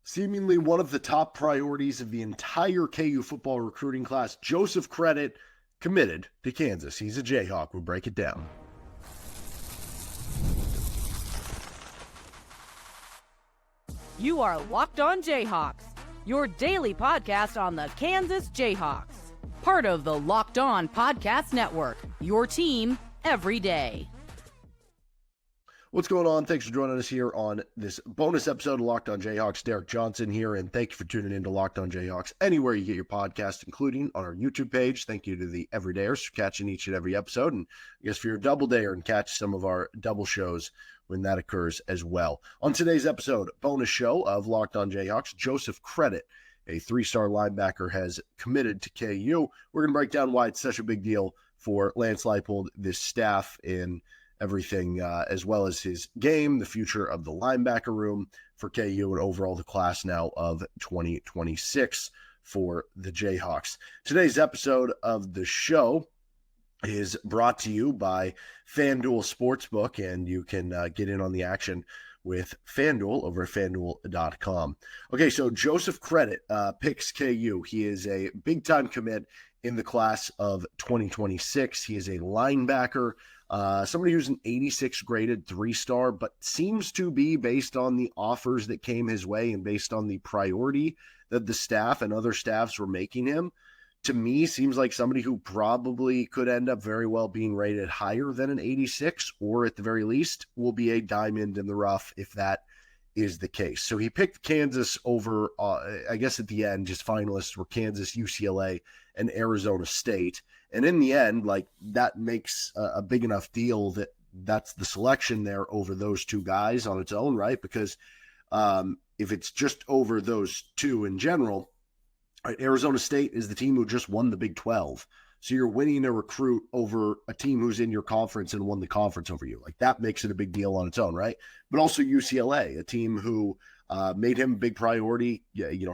Seemingly one of the top priorities of the entire KU football recruiting class, Joseph Credit committed to Kansas. He's a Jayhawk. We'll break it down. You are Locked On Jayhawks, your daily podcast on the Kansas Jayhawks. Part of the Locked On Podcast Network, your team every day. What's going on? Thanks for joining us here on this bonus episode of Locked On Jayhawks. Derek Johnson here, and thank you for tuning in to Locked On Jayhawks anywhere you get your podcast, including on our YouTube page. Thank you to the everydayers for catching each and every episode, and I guess for your double dayer and catch some of our double shows when that occurs as well. On today's episode, bonus show of Locked On Jayhawks, Joseph Credit, a three-star linebacker, has committed to KU. We're going to break down why it's such a big deal for Lance Leipold, this staff, in everything, as well as his game, the future of the linebacker room for KU, and overall the class now of 2026 for the Jayhawks. Today's episode of the show is brought to you by FanDuel Sportsbook, and you can get in on the action with FanDuel over at FanDuel.com. Okay, so Joseph Credit picks KU. He is a big-time commit in the class of 2026. He is a linebacker, somebody who's an 86 graded three-star, but seems to be, based on the offers that came his way and based on the priority that the staff and other staffs were making him, to me, seems like somebody who probably could end up very well being rated higher than an 86, or at the very least will be a diamond in the rough if that is the case. So he picked Kansas over, I guess at the end, just finalists were Kansas, UCLA, and Arizona State. And in the end, like, that makes a big enough deal that that's the selection there over those two guys on its own, right? Because if it's just over those two in general, right, Arizona State is the team who just won the Big 12. So you're winning a recruit over a team who's in your conference and won the conference over you. Like, that makes it a big deal on its own, right? But also UCLA, a team who made him a big priority,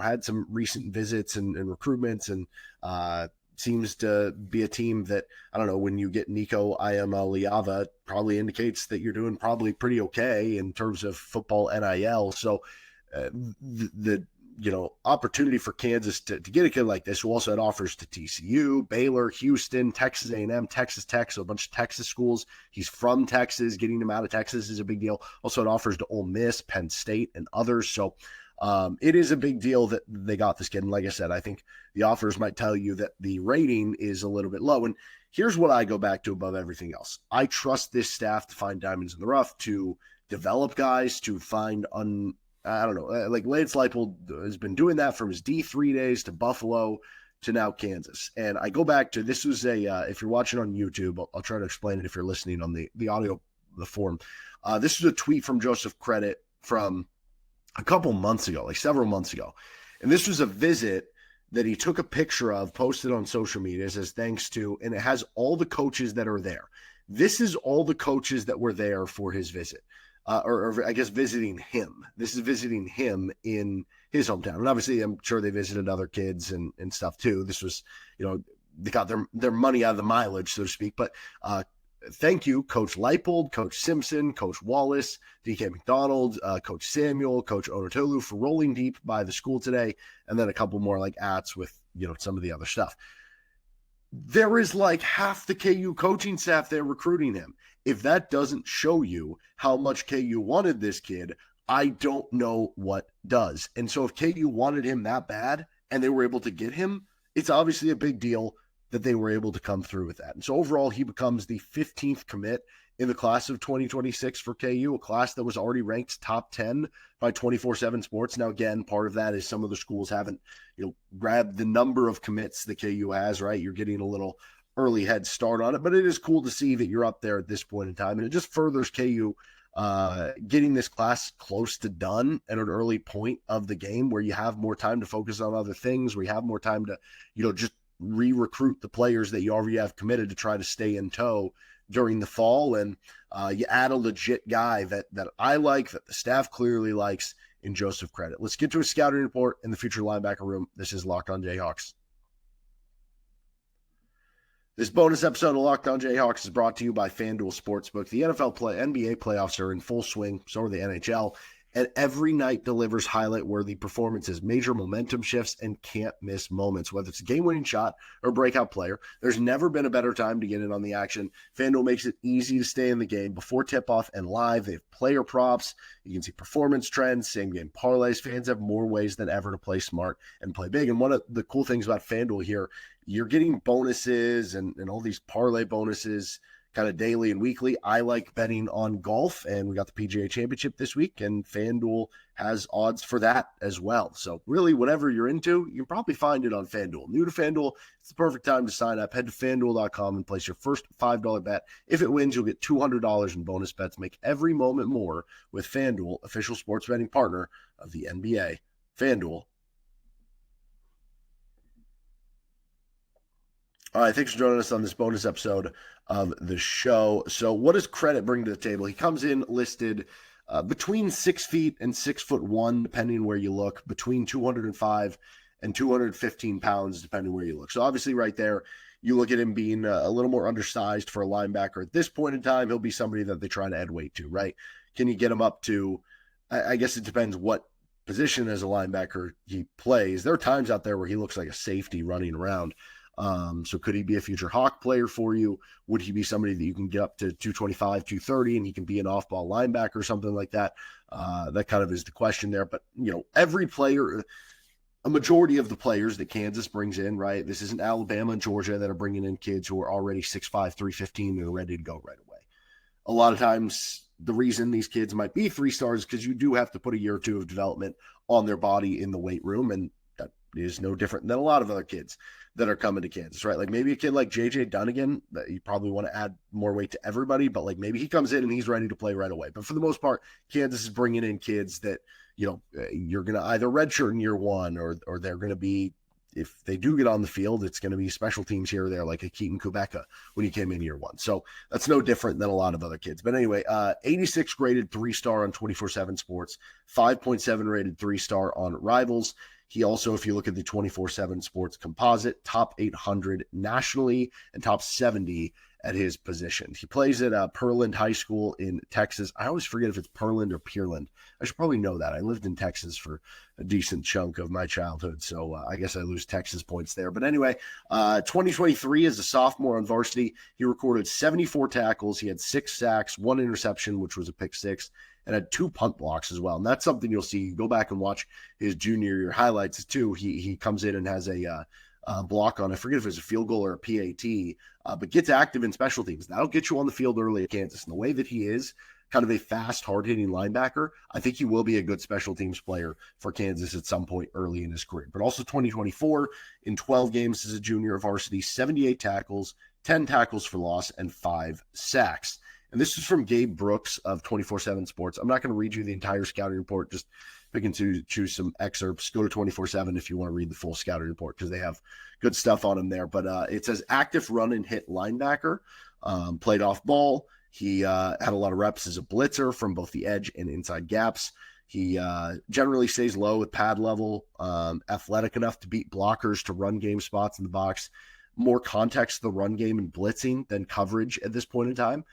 had some recent visits and recruitments, and seems to be a team that, I don't know, when you get Nico Iamaleava, probably indicates that you're doing probably pretty okay in terms of football NIL. So the opportunity for Kansas to get a kid like this, who also had offers to TCU, Baylor, Houston, Texas A&M, Texas Tech, so a bunch of Texas schools. He's from Texas. Getting him out of Texas is a big deal. Also had offers to Ole Miss, Penn State, and others. So it is a big deal that they got this kid. And like I said, I think the offers might tell you that the rating is a little bit low. And here's what I go back to above everything else. I trust this staff to find diamonds in the rough, to develop guys, to find like Lance Leipold has been doing that from his D3 days to Buffalo to now Kansas. And I go back to, this was if you're watching on YouTube, I'll try to explain it if you're listening on the audio, the form. This was a tweet from Joseph Credit from a couple months ago, like several months ago. And this was a visit that he took a picture of, posted on social media, says thanks to, and it has all the coaches that are there. This is all the coaches that were there for his visit. Or I guess visiting him. This is visiting him in his hometown. And obviously, I'm sure they visited other kids and stuff too. This was, they got their money out of the mileage, so to speak. But thank you, Coach Leipold, Coach Simpson, Coach Wallace, DK McDonald, Coach Samuel, Coach Onotolu, for rolling deep by the school today. And then a couple more like ats with, some of the other stuff. There is like half the KU coaching staff there recruiting him. If that doesn't show you how much KU wanted this kid, I don't know what does. And so if KU wanted him that bad and they were able to get him, it's obviously a big deal that they were able to come through with that. And so overall, he becomes the 15th commit in the class of 2026 for KU, a class that was already ranked top 10 by 24/7 Sports. Now, again, part of that is some of the schools haven't, grabbed the number of commits that KU has, right? You're getting a little early head start on it, but it is cool to see that you're up there at this point in time. And it just furthers KU getting this class close to done at an early point of the game, where you have more time to focus on other things, where you have more time to, just re-recruit the players that you already have committed to try to stay in tow during the fall. And you add a legit guy that I like, that the staff clearly likes, in Joseph Credit. Let's get to a scouting report in the future linebacker room. This is Locked On Jayhawks. This bonus episode of Locked On Jayhawks is brought to you by FanDuel Sportsbook. The NBA playoffs are in full swing, so are the NHL. and every night delivers highlight-worthy performances, major momentum shifts, and can't-miss moments. Whether it's a game-winning shot or breakout player, there's never been a better time to get in on the action. FanDuel makes it easy to stay in the game before tip-off and live. They have player props. You can see performance trends, same-game parlays. Fans have more ways than ever to play smart and play big. And one of the cool things about FanDuel here, you're getting bonuses and all these parlay bonuses kind of daily and weekly. I like betting on golf, and we got the PGA Championship this week, and FanDuel has odds for that as well. So really, whatever you're into, you can probably find it on FanDuel. New to FanDuel, it's the perfect time to sign up. Head to FanDuel.com and place your first $5 bet. If it wins, you'll get $200 in bonus bets. Make every moment more with FanDuel, official sports betting partner of the NBA. FanDuel. All right, thanks for joining us on this bonus episode of the show. So what does credit bring to the table? He comes in listed between 6 feet and 6'1", depending where you look, between 205 and 215 pounds, depending where you look. So obviously right there, you look at him being a little more undersized for a linebacker. At this point in time, he'll be somebody that they try to add weight to, right? Can you get him up to, I guess it depends what position as a linebacker he plays. There are times out there where he looks like a safety running around. So could he be a future Hawk player for you? Would he be somebody that you can get up to 225, 230, and he can be an off-ball linebacker or something like that? That kind of is the question there. But, every player, a majority of the players that Kansas brings in, right? This isn't Alabama and Georgia that are bringing in kids who are already 6'5", 315 and are ready to go right away. A lot of times the reason these kids might be 3 stars is because you do have to put a year or two of development on their body in the weight room, and that is no different than a lot of other kids that are coming to Kansas, right? Like maybe a kid like J.J. Dunnigan, that you probably want to add more weight to everybody, but like maybe he comes in and he's ready to play right away. But for the most part, Kansas is bringing in kids that, you're going to either redshirt in year one or they're going to be, if they do get on the field, it's going to be special teams here or there, like a Keaton Kubeka when he came in year one. So that's no different than a lot of other kids. But anyway, 86 graded 3-star on 24/7 Sports, 5.7 rated 3-star on Rivals. He also, if you look at the 24/7 Sports composite, top 800 nationally and top 70 at his position. He plays at Pearland High School in Texas. I always forget if it's Pearland or Pearland. I should probably know that. I lived in Texas for a decent chunk of my childhood, so I guess I lose Texas points there. But anyway, 2023 as a sophomore on varsity, he recorded 74 tackles. He had 6 sacks, 1 interception, which was a pick 6, and had 2 punt blocks as well. And that's something you'll see. You go back and watch his junior year highlights too. He comes in and has a block on, I forget if it's a field goal or a PAT, but gets active in special teams. That'll get you on the field early at Kansas. And the way that he is kind of a fast, hard-hitting linebacker, I think he will be a good special teams player for Kansas at some point early in his career. But also 2024, in 12 games as a junior varsity, 78 tackles, 10 tackles for loss, and 5 sacks. And this is from Gabe Brooks of 24/7 Sports. I'm not going to read you the entire scouting report, just picking to choose some excerpts. Go to 24/7 if you want to read the full scouting report because they have good stuff on him there. But it says active run and hit linebacker, played off ball. He had a lot of reps as a blitzer from both the edge and inside gaps. He generally stays low at pad level, athletic enough to beat blockers to run game spots in the box. More context to the run game and blitzing than coverage at this point in time.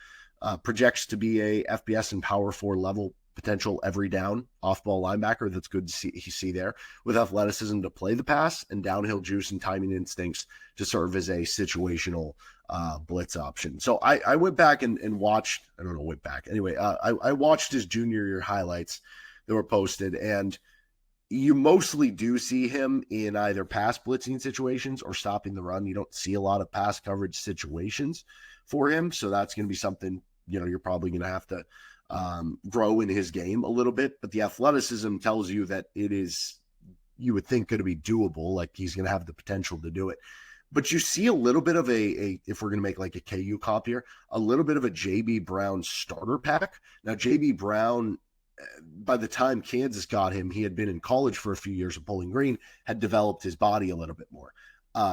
Projects to be a FBS and Power 4 level potential every down off-ball linebacker. That's good to see there, with athleticism to play the pass and downhill juice and timing instincts to serve as a situational blitz option. So I went back and watched, Anyway, I watched his junior year highlights that were posted, and you mostly do see him in either pass blitzing situations or stopping the run. You don't see a lot of pass coverage situations for him. So that's going to be something, you're probably going to have to grow in his game a little bit. But the athleticism tells you that it is, you would think, going to be doable. Like he's going to have the potential to do it. But you see a little bit of if we're going to make like a KU comp here, a little bit of a JB Brown starter pack. Now, JB Brown, by the time Kansas got him, he had been in college for a few years at Bowling Green, had developed his body a little bit more.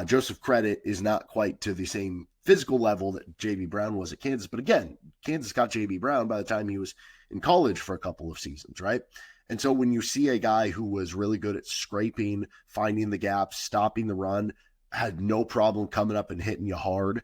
Joseph Credit is not quite to the same physical level that J.B. Brown was at Kansas. But again, Kansas got J.B. Brown by the time he was in college for a couple of seasons, right? And so when you see a guy who was really good at scraping, finding the gaps, stopping the run, had no problem coming up and hitting you hard,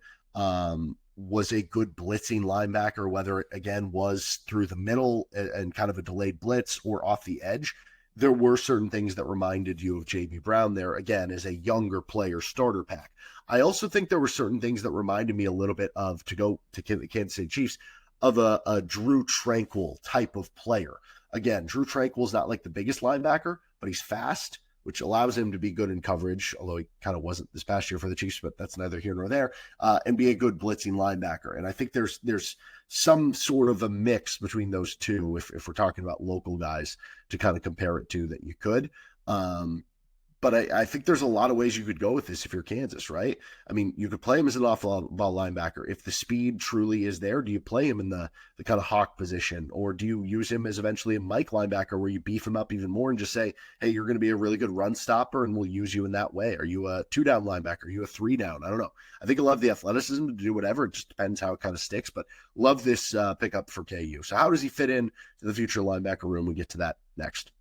was a good blitzing linebacker, whether it again was through the middle and kind of a delayed blitz or off the edge. There were certain things that reminded you of J.B. Brown there, again, as a younger player starter pack. I also think there were certain things that reminded me a little bit of, to go to the Kansas City Chiefs, of a Drew Tranquil type of player. Again, Drew Tranquil is not like the biggest linebacker, but he's fast, which allows him to be good in coverage, although he kind of wasn't this past year for the Chiefs, but that's neither here nor there, and be a good blitzing linebacker. And I think there's some sort of a mix between those two, if we're talking about local guys, to kind of compare it to that you could. But I think there's a lot of ways you could go with this if you're Kansas, right? I mean, you could play him as an off-ball linebacker. If the speed truly is there, do you play him in the kind of hawk position? Or do you use him as eventually a Mike linebacker where you beef him up even more and just say, hey, you're going to be a really good run stopper and we'll use you in that way? Are you a 2-down linebacker? Are you a 3-down? I don't know. I think I love the athleticism to do whatever. It just depends how it kind of sticks. But love this pickup for KU. So how does he fit in to the future linebacker room? We'll get to that next.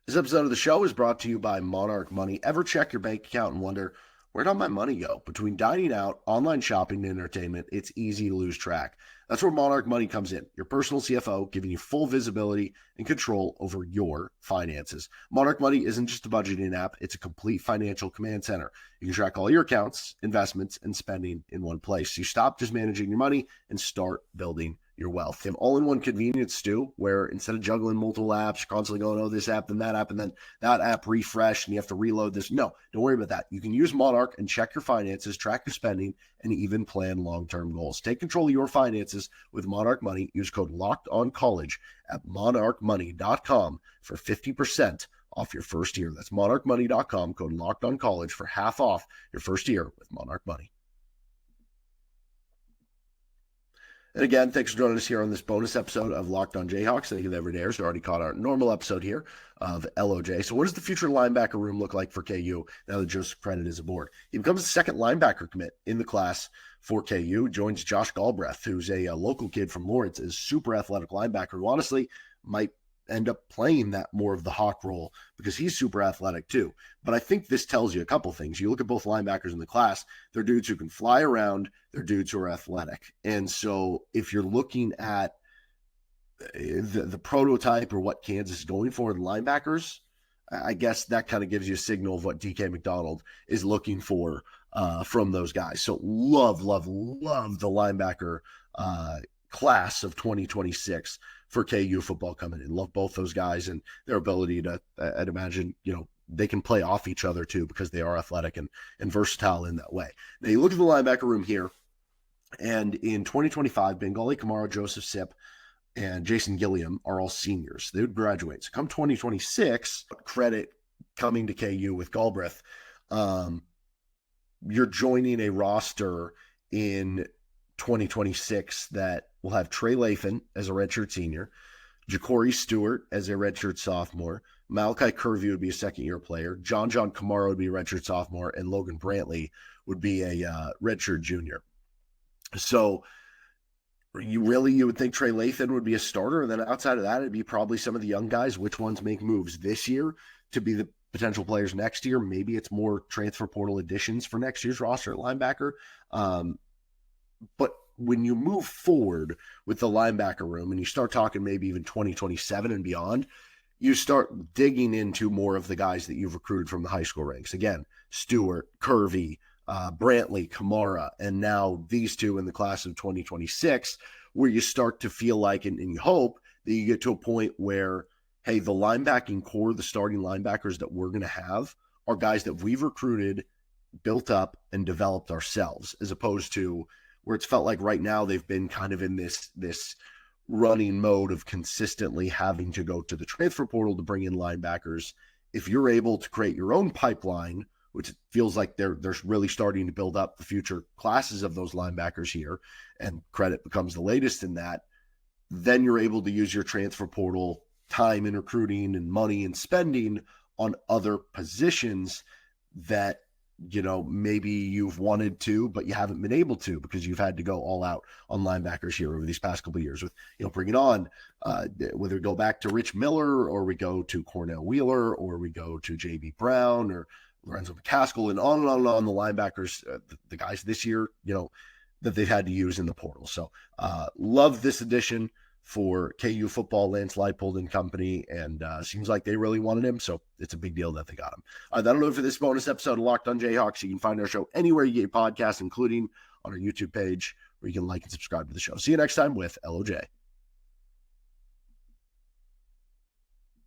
This episode of the show is brought to you by Monarch Money. Ever check your bank account and wonder, where'd all my money go? Between dining out, online shopping, and entertainment, it's easy to lose track. That's where Monarch Money comes in, your personal CFO, giving you full visibility and control over your finances. Monarch Money isn't just a budgeting app, it's a complete financial command center. You can track all your accounts, investments, and spending in one place. So you stop just managing your money and start building your wealth. They have all-in-one convenience too, where instead of juggling multiple apps, you're constantly going, oh, this app and then that app refresh, and you have to reload this. No, don't worry about that. You can use Monarch and check your finances, track your spending, and even plan long-term goals. Take control of your finances with Monarch Money. Use code LOCKEDONCollege at monarchmoney.com for 50% off your first year. That's monarchmoney.com, code LOCKEDONCollege for half off your first year with Monarch Money. And again, thanks for joining us here on this bonus episode of Locked on Jayhawks. Thank you to every dayers who already caught our normal episode here of LOJ. So what does the future linebacker room look like for KU now that Joseph Credit is aboard? He becomes the second linebacker commit in the class for KU, joins Josh Galbreath, who's a local kid from Lawrence, is super athletic linebacker who honestly might end up playing that more of the hawk role because he's super athletic too. But I think this tells you a couple things. You look at both linebackers in the class, they're dudes who can fly around, they're dudes who are athletic. And so if you're looking at the prototype or what Kansas is going for in linebackers, I guess that kind of gives you a signal of what DK McDonald is looking for from those guys. So love the linebacker class of 2026 for KU football coming in. Love both those guys and their ability to, I'd imagine, they can play off each other too because they are athletic and versatile in that way. Now you look at the linebacker room here, and in 2025, Bengali Kamara, Joseph Sipp, and Jason Gilliam are all seniors. They would graduate. So come 2026, credit coming to KU with Galbreath, you're joining a roster in 2026 that will have Trey Lathan as a redshirt senior, Ja'Cory Stewart as a redshirt sophomore, Malachi Curvey would be a second-year player, John Kamara would be a redshirt sophomore, and Logan Brantley would be a redshirt junior. So you would think Trey Lathan would be a starter, and then outside of that, it'd be probably some of the young guys. Which ones make moves this year to be the potential players next year? Maybe it's more transfer portal additions for next year's roster at linebacker. But when you move forward with the linebacker room and you start talking maybe even 2027 and beyond, you start digging into more of the guys that you've recruited from the high school ranks. Again, Stewart, Curvey, Brantley, Kamara, and now these two in the class of 2026, where you start to feel like, and you hope that you get to a point where, hey, the linebacking core, the starting linebackers that we're going to have are guys that we've recruited, built up, and developed ourselves, as opposed to where it's felt like right now they've been kind of in this running mode of consistently having to go to the transfer portal to bring in linebackers. If you're able to create your own pipeline, which it feels like they're really starting to build up the future classes of those linebackers here, and Credit becomes the latest in that, then you're able to use your transfer portal time in recruiting and money and spending on other positions that maybe you've wanted to, but you haven't been able to because you've had to go all out on linebackers here over these past couple of years with, bringing on, whether we go back to Rich Miller or we go to Cornell Wheeler or we go to J.B. Brown or Lorenzo McCaskill, and on the linebackers, the guys this year, that they've had to use in the portal. So love this addition for KU football, Lance Leipold and company, and seems like they really wanted him, so it's a big deal that they got him. That'll do it for this bonus episode of Locked on Jayhawks. You can find our show anywhere you get your podcasts, including on our YouTube page, where you can like and subscribe to the show. See you next time with LOJ.